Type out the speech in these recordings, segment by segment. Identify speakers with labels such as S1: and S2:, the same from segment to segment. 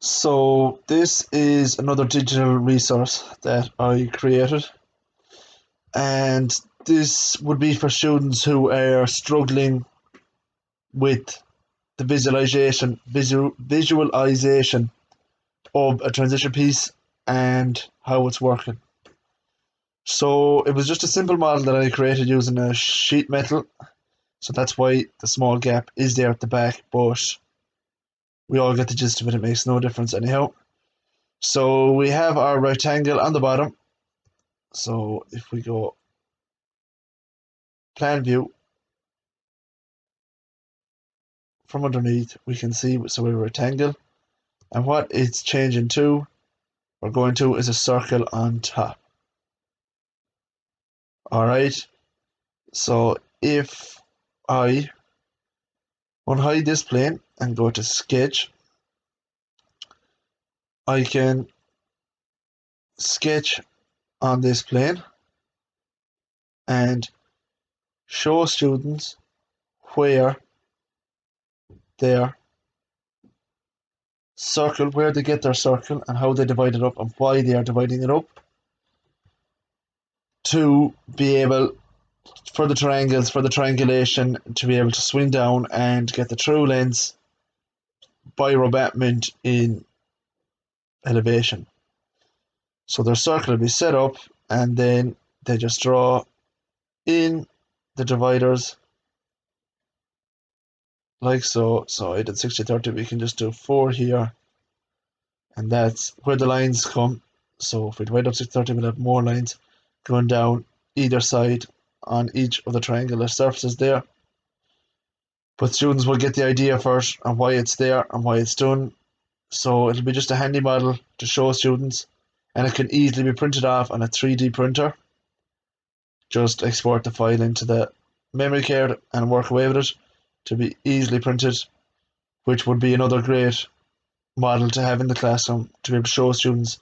S1: So this is another digital resource that I created, and this would be for students who are struggling with the visualization of a transition piece and how it's working. So it was just a simple model that I created using a sheet metal. So that's why the small gap is there at the back, but we all get the gist of it. It makes no difference anyhow. So we have our rectangle on the bottom. So if we go plan view from underneath, we can see, so we have a rectangle, and what it's changing to, we're going to, is a circle on top. All right. So if I unhide this plane and go to sketch, I can sketch on this plane and show students where their circle, where they get their circle and how they divide it up and why they are dividing it up, to be able, for the triangles, for the triangulation, to be able to swing down and get the true lengths by rebatment in elevation. So their circle will be set up, and then they just draw in the dividers like so. So I did 60-30, we can just do 4 here, and that's where the lines come. So if we divide up 60-30, we'll have more lines going down either side on each of the triangular surfaces there. But students will get the idea first and why it's there and why it's done. So it'll be just a handy model to show students, and it can easily be printed off on a 3D printer. Just export the file into the memory card and work away with it to be easily printed, which would be another great model to have in the classroom to be able to show students,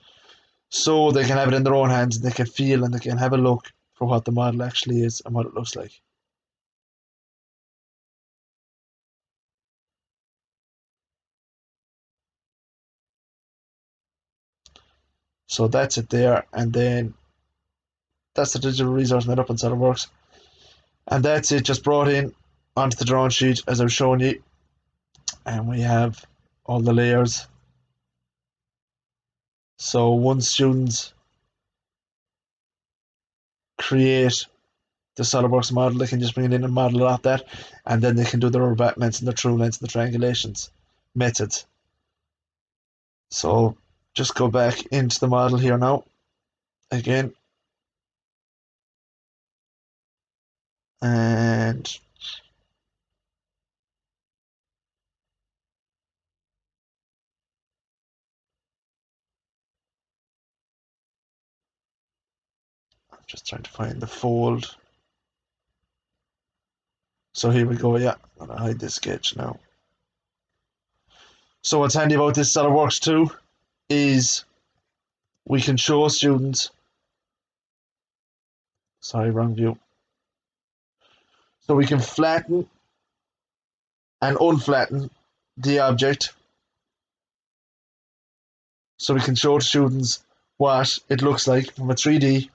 S1: so they can have it in their own hands and they can feel and they can have a look for what the model actually is and what it looks like. So that's it there, and then that's the digital resource made up in SolidWorks. And that's it, just brought in onto the drawing sheet as I was showing you. And we have all the layers. So once students create the SolidWorks model, they can just bring it in and model it off that, and then they can do their rebatments and the true lengths and the triangulations methods. So just go back into the model here now, again, and I'm just trying to find the fold. So here we go, yeah, I'm gonna hide this sketch now. So what's handy about this SolidWorks too is we can show students, sorry, wrong view. So we can flatten and unflatten the object. So we can show to students what it looks like from a 3D,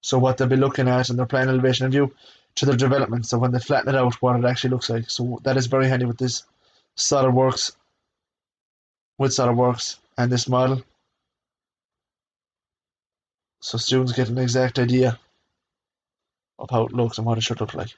S1: so what they'll be looking at in their plan, elevation and view, to their development. So when they flatten it out, what it actually looks like. So that is very handy with this SolidWorks, and this model. So students get an exact idea of how it looks and what it should look like.